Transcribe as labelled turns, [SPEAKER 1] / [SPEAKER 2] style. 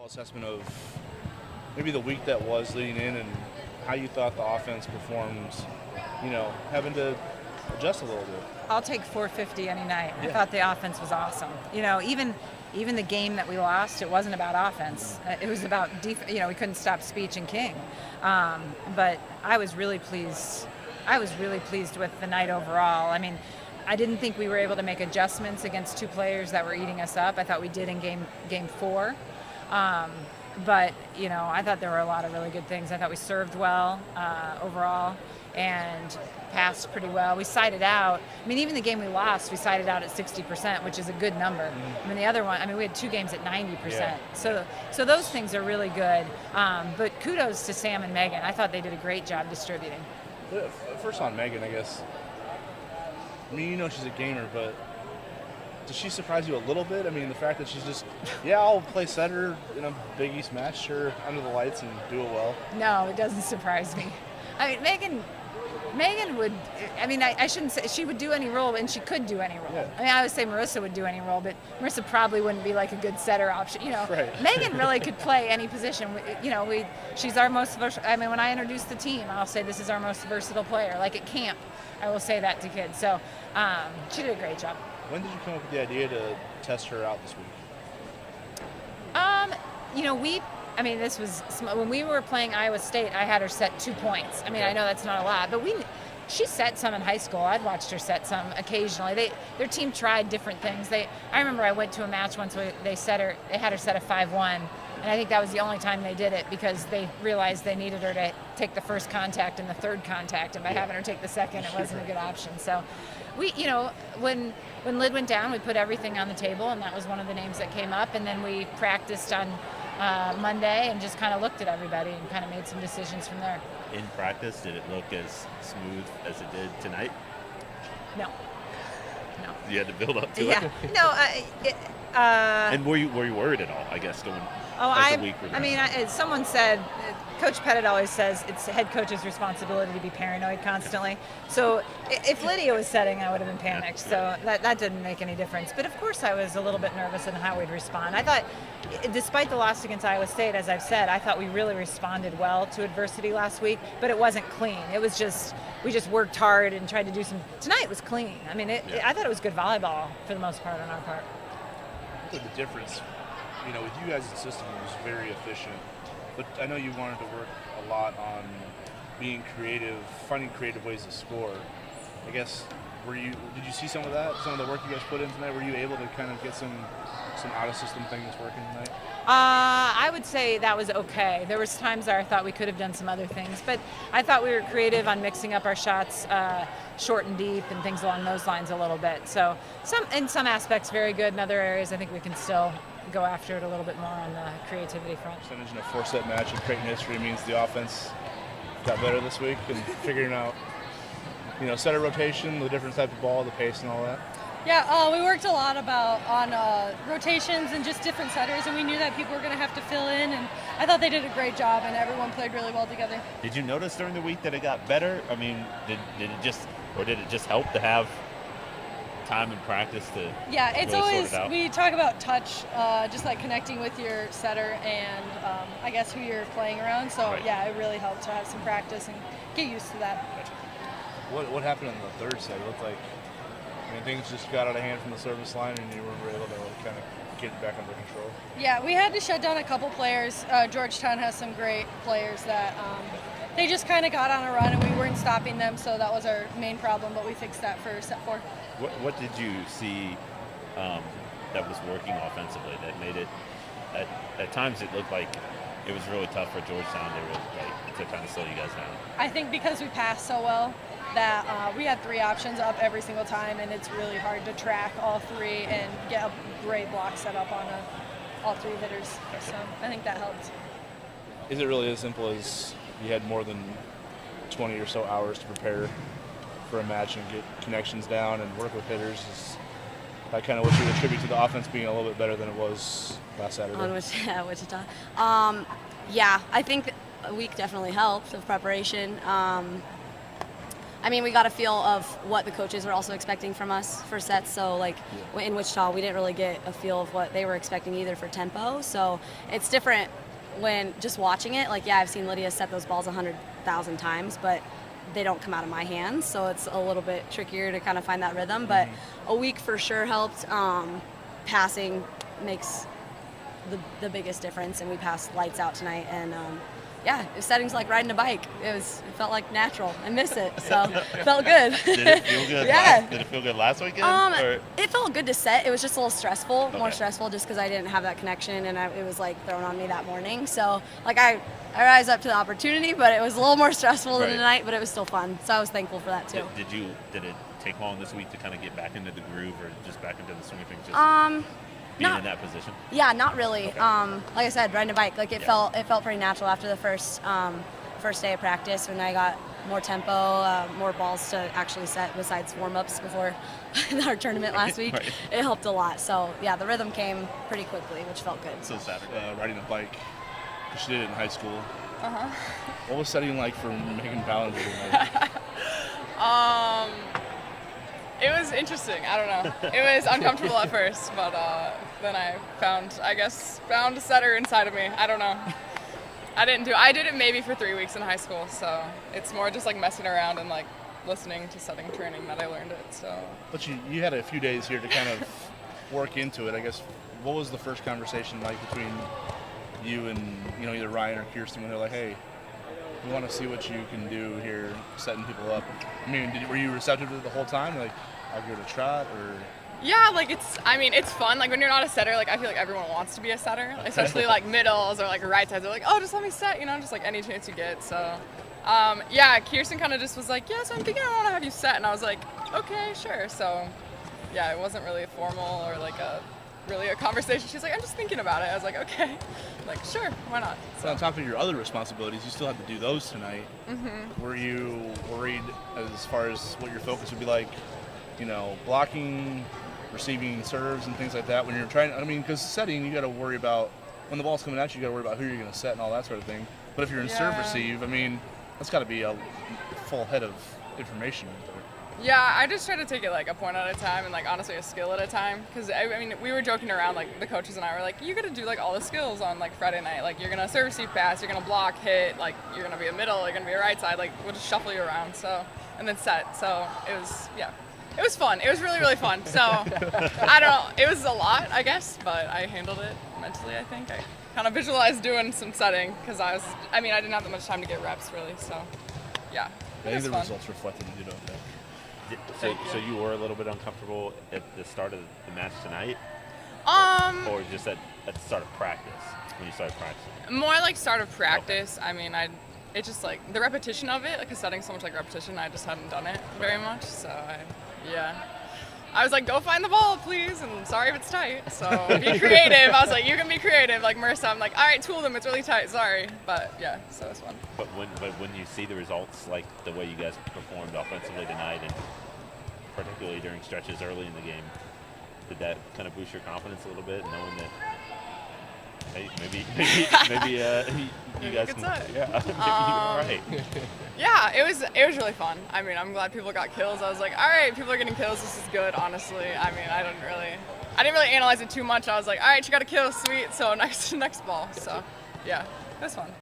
[SPEAKER 1] assessment of maybe the week that was leading in and how you thought the offense performed, having to adjust a little bit.
[SPEAKER 2] I'll take 450 any night.
[SPEAKER 1] Yeah.
[SPEAKER 2] I thought the offense was awesome. Even the game that we lost, it wasn't about offense. It was about we couldn't stop Speech and King. But I was really pleased. I was really pleased with the night overall. I mean, I didn't think we were able to make adjustments against two players that were eating us up. I thought we did in game 4. But I thought there were a lot of really good things. I thought we served well overall and passed pretty well. We sided out. I mean, even the game we lost, we sided out at 60%, which is a good number. I mean, the other one, we had 2 games at 90%.
[SPEAKER 1] Yeah.
[SPEAKER 2] So those things are really good. But kudos to Sam and Meghan. I thought they did a great job distributing.
[SPEAKER 1] First on Meghan, I guess. She's a gamer, but does she surprise you a little bit? I mean, the fact that she's just, I'll play center in a Big East match, sure, under the lights and do it well.
[SPEAKER 2] No, it doesn't surprise me. I mean, Meghan would, I shouldn't say she would do any role, and she could do any role.
[SPEAKER 1] Yeah.
[SPEAKER 2] I would say Marissa would do any role, but Marissa probably wouldn't be like a good setter option.
[SPEAKER 1] Right.
[SPEAKER 2] Meghan really could play any position. She's our most versatile. I mean, when I introduce the team, I'll say this is our most versatile player. Like at camp, I will say that to kids. So she did a great job.
[SPEAKER 1] When did you come up with the idea to test her out this week?
[SPEAKER 2] This was when we were playing Iowa State. I had her set 2 points. I know that's not a lot, but she set some in high school. I'd watched her set some occasionally. Their team tried different things. I remember I went to a match once where they had her set a 5-1, and I think that was the only time they did it because they realized they needed her to take the first contact and the third contact, and by having her take the second, it wasn't a good option. So we, when Lid went down, we put everything on the table, and that was one of the names that came up, and then we practiced on Monday and just kind of looked at everybody and kind of made some decisions from there.
[SPEAKER 3] In practice, did it look as smooth as it did tonight?
[SPEAKER 2] No.
[SPEAKER 3] You had to build up to it?
[SPEAKER 2] Yeah. No.
[SPEAKER 3] And were you worried at all, I guess, going as the week progressed?
[SPEAKER 2] Someone said, Coach Pettit always says it's the head coach's responsibility to be paranoid constantly. So if Lydia was setting, I would have been panicked. So that didn't make any difference. But of course I was a little bit nervous in how we'd respond. I thought, despite the loss against Iowa State, as I've said, I thought we really responded well to adversity last week, but it wasn't clean. It was just, we just worked hard and tried to do some, tonight was clean. I thought it was good volleyball for the most part on our part.
[SPEAKER 1] I think the difference, with you guys' system was very efficient, but I know you wanted to work a lot on being creative, finding creative ways to score. I guess, did you see some of that, some of the work you guys put in tonight? Were you able to kind of get some out-of-system things working tonight?
[SPEAKER 2] I would say that was okay. There was times where I thought we could have done some other things, but I thought we were creative on mixing up our shots short and deep and things along those lines a little bit. So in some aspects very good. In other areas I think we can still go after it a little bit more on the creativity front.
[SPEAKER 1] Percentage in a 4-set match in Creighton history means the offense got better this week and figuring out, setter rotation, the different type of ball, the pace and all that.
[SPEAKER 4] Yeah, we worked a lot on rotations and just different setters, and we knew that people were going to have to fill in, and I thought they did a great job, and everyone played really well together.
[SPEAKER 3] Did you notice during the week that it got better? Did it just help to have time and practice to
[SPEAKER 4] it's
[SPEAKER 3] really
[SPEAKER 4] always,
[SPEAKER 3] sort it out?
[SPEAKER 4] we talk about touch, just like connecting with your setter and I guess who you're playing around, so
[SPEAKER 3] Right.
[SPEAKER 4] it really helped to have some practice and get used to that.
[SPEAKER 1] What happened in the third set? It looked like things just got out of hand from the service line and you were able to kind of get back under control.
[SPEAKER 4] Yeah, we had to shut down a couple players. Georgetown has some great players that they just kind of got on a run and we weren't stopping them, so that was our main problem, but we fixed that for set 4.
[SPEAKER 3] What did you see that was working offensively that made it, at times it looked like it was really tough for Georgetown to kind of slow you guys down?
[SPEAKER 4] I think because we passed so well that we had 3 options up every single time, and it's really hard to track all 3 and get a great block set up on all 3 hitters. So I think that helped.
[SPEAKER 1] Is it really as simple as you had more than 20 or so hours to prepare for a match and get connections down and work with hitters? Is that kind of what you would attribute to the offense being a little bit better than it was last Saturday?
[SPEAKER 5] On Wichita. I think a week definitely helped of preparation. I mean, we got a feel of what the coaches were also expecting from us for sets. So, like, in Wichita, we didn't really get a feel of what they were expecting either for tempo. So it's different when just watching it. Like, yeah, I've seen Lydia set those balls 100,000 times, but they don't come out of my hands. So it's a little bit trickier to kind of find that rhythm. But a week for sure helped. Passing makes the biggest difference, and we passed lights out tonight. And yeah, settings like riding a bike. It felt like natural. I miss it, so it felt good.
[SPEAKER 3] Did it feel good?
[SPEAKER 5] Yeah.
[SPEAKER 3] Did it feel good last weekend? Or?
[SPEAKER 5] It felt good to set. It was just a little stressful, more
[SPEAKER 3] Okay.
[SPEAKER 5] stressful, just because I didn't have that connection, and it was like thrown on me that morning. So like I rise up to the opportunity, but it was a little more stressful than
[SPEAKER 3] Right.
[SPEAKER 5] tonight. But it was still fun, so I was thankful for that too.
[SPEAKER 3] Did it take long this week to kind of get back into the groove, or just back into the swing of things? Just being
[SPEAKER 5] not-
[SPEAKER 3] in that position.
[SPEAKER 5] Yeah, not really.
[SPEAKER 3] Okay.
[SPEAKER 5] Like I said, riding a bike, like it
[SPEAKER 3] Yeah.
[SPEAKER 5] felt pretty natural after the first day of practice, when I got more tempo, more balls to actually set besides warm-ups before our tournament last week.
[SPEAKER 3] Right.
[SPEAKER 5] It helped a lot. So yeah, the rhythm came pretty quickly, which felt good.
[SPEAKER 3] So Saturday.
[SPEAKER 1] Riding a bike. She did it in high school.
[SPEAKER 6] Uh-huh.
[SPEAKER 1] What was setting like for Meghan Ballenger tonight?
[SPEAKER 6] It was interesting. I don't know. It was uncomfortable at first, but then I found a setter inside of me. I don't know. I did it maybe for 3 weeks in high school, so it's more just like messing around and like listening to setting training that I learned it. So
[SPEAKER 1] But you had a few days here to kind of work into it. I guess, what was the first conversation like between you and either Ryan or Kirsten when they're like, hey, we want to see what you can do here setting people up? I mean, were you receptive to it the whole time? Like, I'll give it a trot, or?
[SPEAKER 6] yeah, like it's fun. Like when you're not a setter, like I feel like everyone wants to be a setter, especially like middles or like right sides. They're like, oh, just let me set, just like any chance you get. So, yeah, Kirsten kind of just was like, yes, I'm thinking I want to have you set, and I was like, okay, sure. So, yeah, it wasn't really formal or like a conversation. She's like, I'm just thinking about it. I was like, okay, like sure, why not?
[SPEAKER 1] So on top of your other responsibilities, you still have to do those tonight.
[SPEAKER 6] Mm-hmm.
[SPEAKER 1] Were you worried as far as what your focus would be like, blocking, receiving serves and things like that when you're trying? I mean, because setting, you got to worry about when the ball's coming at you. You got to worry about who you're going to set and all that sort of thing. But if you're in serve
[SPEAKER 6] Yeah.
[SPEAKER 1] receive, I mean, that's got to be a full head of information right there.
[SPEAKER 6] Yeah, I just try to take it like a point at a time and like honestly a skill at a time. Because I mean, we were joking around, like the coaches and I were like, you got to do like all the skills on like Friday night. Like you're gonna serve, receive, pass, you're gonna block, hit, like you're gonna be a middle, you're gonna be a right side. Like we'll just shuffle you around. So and then set. So it was fun. It was really really fun. So I don't know. It was a lot, I guess, but I handled it mentally. I think I kind of visualized doing some setting because I didn't have that much time to get reps really. So yeah,
[SPEAKER 1] I
[SPEAKER 6] it
[SPEAKER 1] think
[SPEAKER 6] was
[SPEAKER 1] the
[SPEAKER 6] fun.
[SPEAKER 1] results reflected you don't think.
[SPEAKER 3] So you were a little bit uncomfortable at the start of the match tonight, or just at the start of practice when you started practicing?
[SPEAKER 6] More like start of practice. I mean, it's just like the repetition of it, like a setting so much like repetition. I just hadn't done it very much, so I was like, go find the ball, please, and sorry if it's tight. So be creative. I was like, you can be creative, like Marissa. I'm like, all right, tool them. It's really tight. Sorry, but yeah, so it's fun.
[SPEAKER 3] But when you see the results, like the way you guys performed offensively tonight, and particularly during stretches early in the game, did that kind of boost your confidence a little bit, knowing that hey, maybe you guys
[SPEAKER 6] Good
[SPEAKER 3] can,
[SPEAKER 6] set.
[SPEAKER 3] yeah, maybe you're all right.
[SPEAKER 6] Yeah, it was really fun. I mean, I'm glad people got kills. I was like, all right, people are getting kills. This is good, honestly. I mean, I didn't really analyze it too much. I was like, all right, you got a kill, sweet. So next ball. So yeah, it was fun.